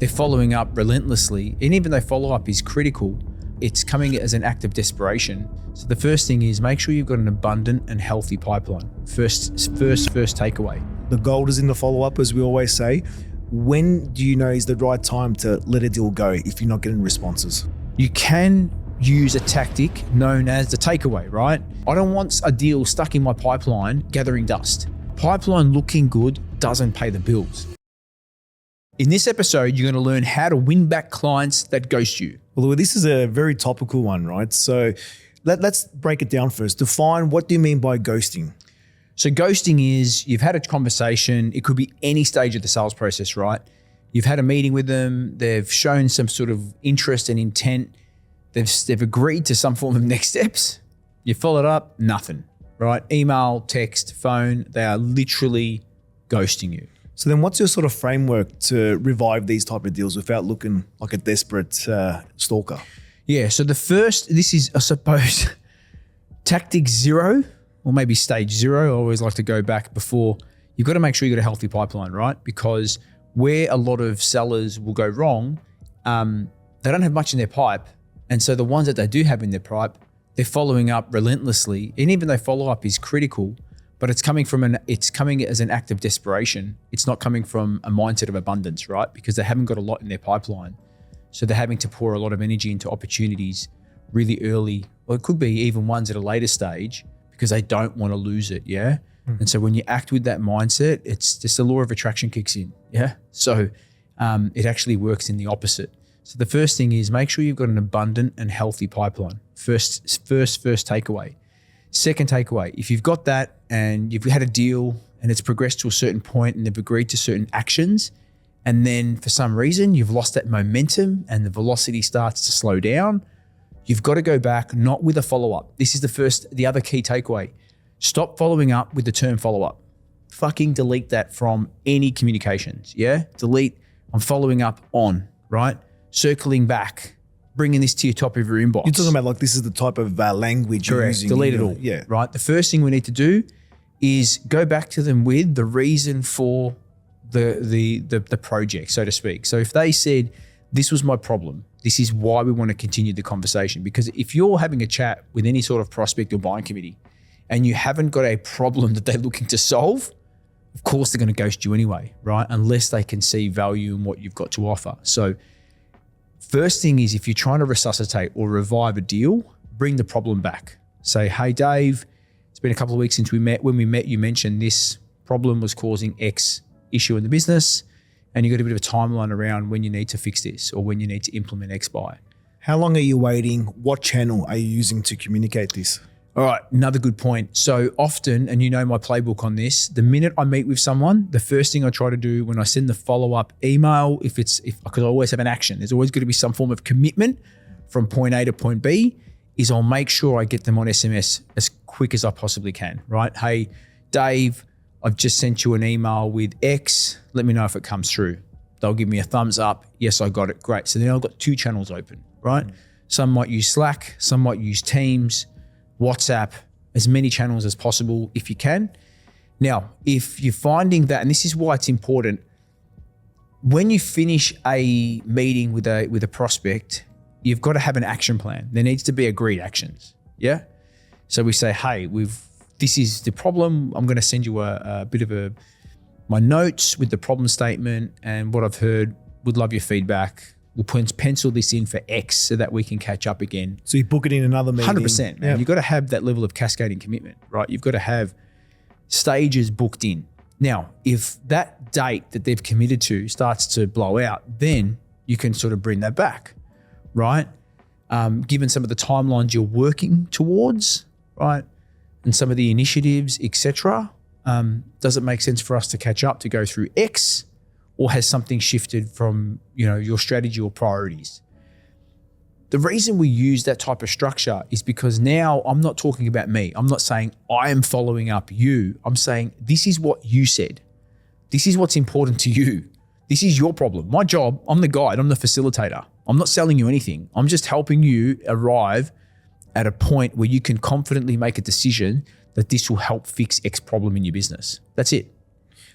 they're following up relentlessly. And even though follow-up is critical, it's coming as an act of desperation. So the first thing is make sure you've got an abundant and healthy pipeline. First takeaway. The gold is in the follow-up, as we always say. When do you know is the right time to let a deal go if you're not getting responses? You can use a tactic known as the takeaway, right? I don't want a deal stuck in my pipeline gathering dust. Pipeline looking good doesn't pay the bills. In this episode, you're going to learn how to win back clients that ghost you. Well, this is a very topical one, right? So let's break it down first. Define, what do you mean by ghosting? So ghosting is you've had a conversation. It could be any stage of the sales process, right? You've had a meeting with them. They've shown some sort of interest and intent. They've agreed to some form of next steps. You followed up, nothing, right? Email, text, phone, they are literally ghosting you. So then what's your sort of framework to revive these type of deals without looking like a desperate stalker? Yeah, so this is, I suppose, tactic 0 or maybe stage 0. I always like to go back before. You've got to make sure you've got a healthy pipeline, right? Because where a lot of sellers will go wrong, they don't have much in their pipe. And so the ones that they do have in their pipe, they're following up relentlessly. And even though follow-up is critical, but it's coming as an act of desperation. It's not coming from a mindset of abundance, right? Because they haven't got a lot in their pipeline. So they're having to pour a lot of energy into opportunities really early, or it could be even ones at a later stage because they don't want to lose it, yeah? And so when you act with that mindset, it's just the law of attraction kicks in, yeah? So it actually works in the opposite. So the first thing is make sure you've got an abundant and healthy pipeline. First takeaway. Second takeaway, if you've got that and you've had a deal and it's progressed to a certain point and they've agreed to certain actions, and then for some reason you've lost that momentum and the velocity starts to slow down, you've got to go back, not with a follow-up. This is the other key takeaway. Stop following up with the term follow-up. Fucking delete that from any communications, yeah? Delete, I'm following up on, right? Circling back, bringing this to your top of your inbox. You're talking about like this is the type of language you're using. Delete it all. Yeah. Right. The first thing we need to do is go back to them with the reason for the project, so to speak. So if they said, this was my problem, this is why we want to continue the conversation. Because if you're having a chat with any sort of prospect or buying committee and you haven't got a problem that they're looking to solve, of course they're going to ghost you anyway, right? Unless they can see value in what you've got to offer. So first thing is, if you're trying to resuscitate or revive a deal, bring the problem back. Say, hey, Dave, it's been a couple of weeks since we met. When we met, you mentioned this problem was causing X issue in the business, and you got a bit of a timeline around when you need to fix this or when you need to implement X by. How long are you waiting? What channel are you using to communicate this? All right, another good point. So often, and you know my playbook on this, the minute I meet with someone, the first thing I try to do when I send the follow-up email, because I always have an action, there's always going to be some form of commitment from point A to point B, is I'll make sure I get them on SMS as quick as I possibly can, right? Hey, Dave, I've just sent you an email with X. Let me know if it comes through. They'll give me a thumbs up. Yes, I got it. Great. So then I've got 2 channels open, right? Some might use Slack, some might use Teams, WhatsApp, as many channels as possible if you can. Now, if you're finding that, and this is why it's important, when you finish a meeting with a prospect, you've got to have an action plan. There needs to be agreed actions, yeah? So we say, hey, this is the problem. I'm going to send you a bit of my notes with the problem statement and what I've heard. Would love your feedback. We'll pencil this in for X so that we can catch up again. So you book it in another meeting. 100%, man. You've got to have that level of cascading commitment, right? You've got to have stages booked in. Now, if that date that they've committed to starts to blow out, then you can sort of bring that back, right? Given some of the timelines you're working towards, right? And some of the initiatives, etc. Does it make sense for us to catch up to go through X? Or has something shifted from, your strategy or priorities? The reason we use that type of structure is because now I'm not talking about me. I'm not saying I am following up you. I'm saying this is what you said. This is what's important to you. This is your problem. My job, I'm the guide, I'm the facilitator. I'm not selling you anything. I'm just helping you arrive at a point where you can confidently make a decision that this will help fix X problem in your business. That's it.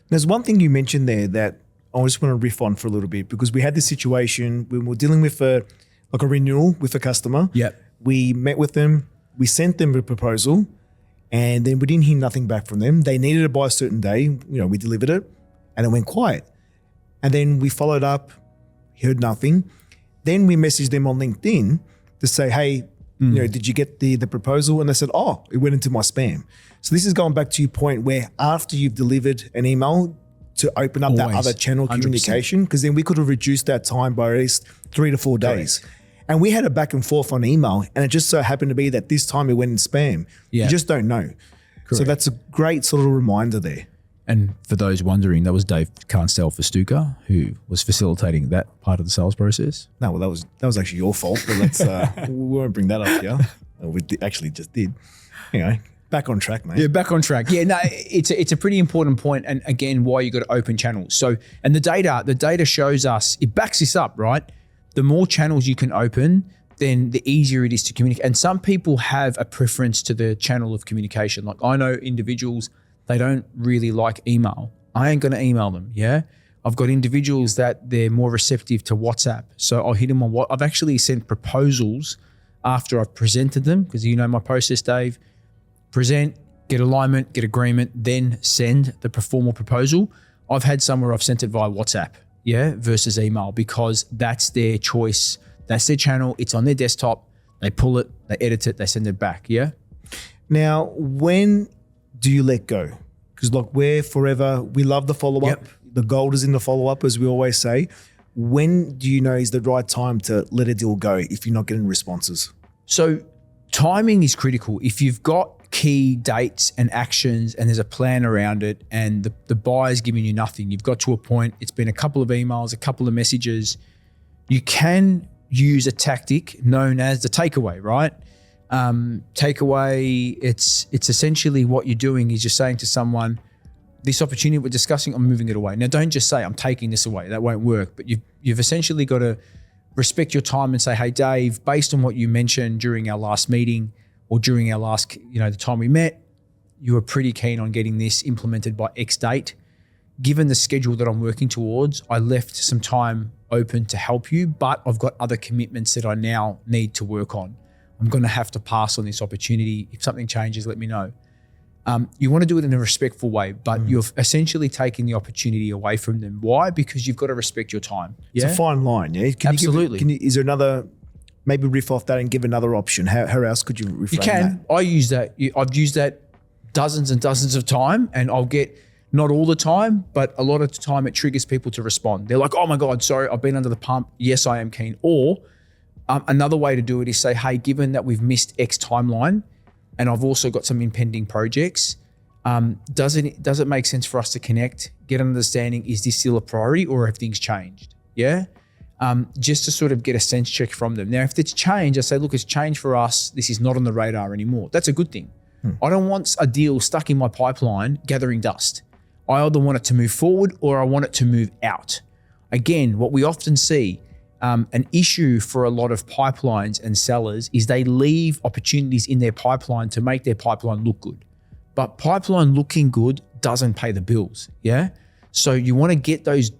There's one thing you mentioned there that I just want to riff on for a little bit, because we had this situation when we were dealing with a renewal with a customer. Yep. We met with them, we sent them a proposal, and then we didn't hear nothing back from them. They needed it by a certain day. We delivered it, and it went quiet. And then we followed up, heard nothing. Then we messaged them on LinkedIn to say, hey, did you get the proposal? And they said, oh, it went into my spam. So this is going back to your point where after you've delivered an email, to open up that other channel 100%. Communication, because then we could have reduced that time by at least 3 to 4 days. Correct. And we had a back and forth on email, and it just so happened to be that this time it went in spam. Yeah. You just don't know. Correct. So that's a great sort of reminder there. And for those wondering, that was David Fastuca who was facilitating that part of the sales process. No, well, that was actually your fault, but let's we won't bring that up here. We actually just did. Back on track, mate. Yeah, back on track. Yeah, no, it's a pretty important point, and again, why you got to open channels. So, and the data shows us, it backs this up, right? The more channels you can open, then the easier it is to communicate. And some people have a preference to the channel of communication. Like I know individuals, they don't really like email. I ain't going to email them, yeah? I've got individuals that they're more receptive to WhatsApp. So I'll hit them on I've actually sent proposals after I've presented them, because my process, Dave. Present, get alignment, get agreement, then send the formal proposal. I've had some where I've sent it via WhatsApp, yeah, versus email, because that's their choice. That's their channel. It's on their desktop. They pull it, they edit it, they send it back, yeah? Now, when do you let go? Because we're forever, we love the follow-up. Yep. The gold is in the follow-up, as we always say. When do you know is the right time to let a deal go if you're not getting responses? So timing is critical. If you've got key dates and actions and there's a plan around it and the buyer's giving you nothing, you've got to a point, it's been a couple of emails, a couple of messages, you can use a tactic known as the takeaway, right? Takeaway, it's essentially what you're doing is you're saying to someone, this opportunity we're discussing, I'm moving it away. Now, don't just say I'm taking this away. That won't work. But you've essentially got to respect your time and say, hey, Dave, based on what you mentioned during our last meeting or during our last, the time we met, you were pretty keen on getting this implemented by X date. Given the schedule that I'm working towards, I left some time open to help you, but I've got other commitments that I now need to work on. I'm going to have to pass on this opportunity. If something changes, let me know. You want to do it in a respectful way, but you're essentially taking the opportunity away from them. Why? Because you've got to respect your time. Yeah? It's a fine line, yeah? Absolutely. Is there another, maybe riff off that and give another option? How else could you reframe You can. that? I use that. I've used that dozens and dozens of time, and I'll get, not all the time, but a lot of the time it triggers people to respond. They're like, oh my God, sorry, I've been under the pump. Yes, I am keen. Or another way to do it is say, hey, given that we've missed X timeline, and I've also got some impending projects, does it make sense for us to connect, get an understanding, is this still a priority or have things changed? Yeah. Just to sort of get a sense check from them. Now, if it's changed, I say, look, it's changed for us. This is not on the radar anymore. That's a good thing. I don't want a deal stuck in my pipeline gathering dust. I either want it to move forward or I want it to move out. Again, what we often see, an issue for a lot of pipelines and sellers is they leave opportunities in their pipeline to make their pipeline look good. But pipeline looking good doesn't pay the bills, yeah? So you want to get those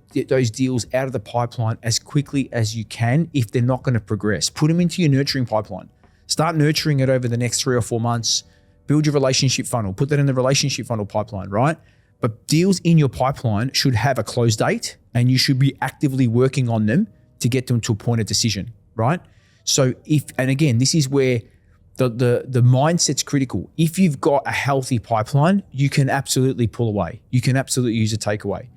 deals out of the pipeline as quickly as you can if they're not going to progress. Put them into your nurturing pipeline. Start nurturing it over the next 3 or 4 months. Build your relationship funnel. Put that in the relationship funnel pipeline, right? But deals in your pipeline should have a close date and you should be actively working on them to get them to a point of decision, right? So and again, this is where the mindset's critical. If you've got a healthy pipeline, you can absolutely pull away. You can absolutely use a takeaway.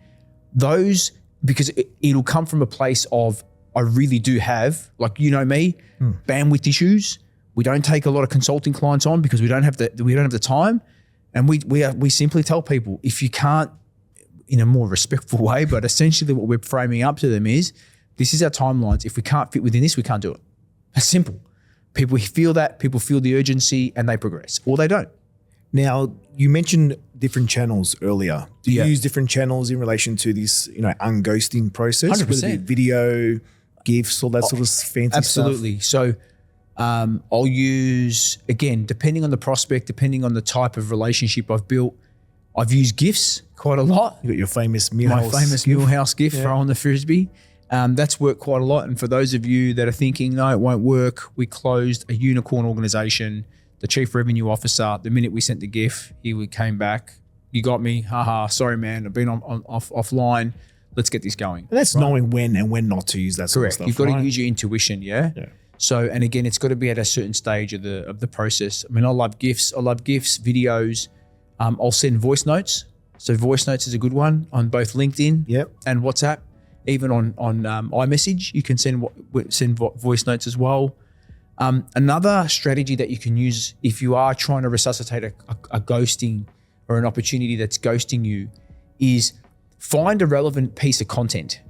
Those, because it'll come from a place of, I really do have, like, me, bandwidth issues. We don't take a lot of consulting clients on because we don't have the time. And we simply tell people, if you can't, in a more respectful way, but essentially what we're framing up to them is, this is our timelines. If we can't fit within this, we can't do it. It's simple. People feel that, people feel the urgency and they progress, or they don't. Now, you mentioned different channels earlier. Do you use different channels in relation to this, unghosting process? 100%. Whether it be video, GIFs, all that sort of fancy Absolutely. stuff? So I'll use, again, depending on the prospect, depending on the type of relationship I've built, I've used GIFs quite a lot. You got your famous My Millhouse. famous Millhouse GIF throwing the frisbee. That's worked quite a lot. And for those of you that are thinking, no, it won't work, we closed a unicorn organization. The chief revenue officer, the minute we sent the GIF, he came back. You got me. Haha. Sorry, man. I've been offline. Let's get this going. And that's knowing when and when not to use that sort of Correct. stuff. You've got right? to use your intuition. Yeah. So, and again, it's got to be at a certain stage of the process. I mean, I love GIFs. I love GIFs, videos. I'll send voice notes. So voice notes is a good one on both LinkedIn and WhatsApp. Even on iMessage, you can send voice notes as well. Another strategy that you can use if you are trying to resuscitate a ghosting or an opportunity that's ghosting you is find a relevant piece of content.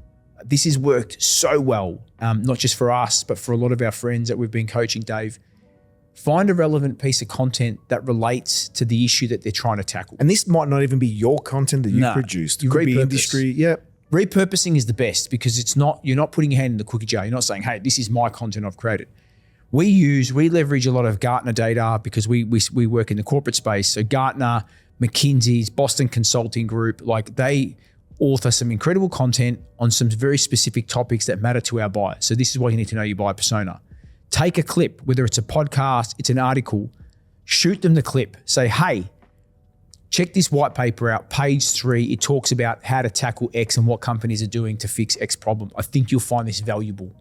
This has worked so well, not just for us, but for a lot of our friends that we've been coaching, Dave. Find a relevant piece of content that relates to the issue that they're trying to tackle. And this might not even be your content that you produced. It could be industry. Repurposing is the best because you're not putting your hand in the cookie jar. You're not saying, hey, this is my content I've created. We leverage a lot of Gartner data because we work in the corporate space. So Gartner, McKinsey's, Boston Consulting Group, like they author some incredible content on some very specific topics that matter to our buyers. So this is why you need to know your buyer persona. Take a clip, whether it's a podcast, it's an article, shoot them the clip. Say, hey, check this white paper out, page 3. It talks about how to tackle X and what companies are doing to fix X problem. I think you'll find this valuable.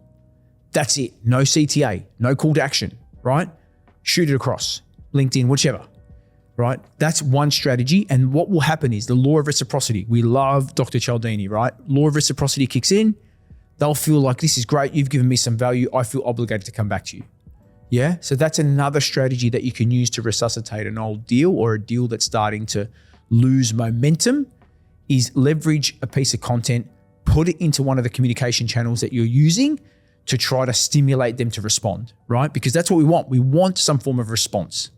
That's it. No CTA, no call to action, right? Shoot it across, LinkedIn, whichever, right? That's one strategy. And what will happen is the law of reciprocity. We love Dr. Cialdini, right? Law of reciprocity kicks in. They'll feel like this is great. You've given me some value. I feel obligated to come back to you. Yeah. So that's another strategy that you can use to resuscitate an old deal or a deal that's starting to lose momentum is leverage a piece of content, put it into one of the communication channels that you're using to try to stimulate them to respond, right? Because that's what we want. We want some form of response.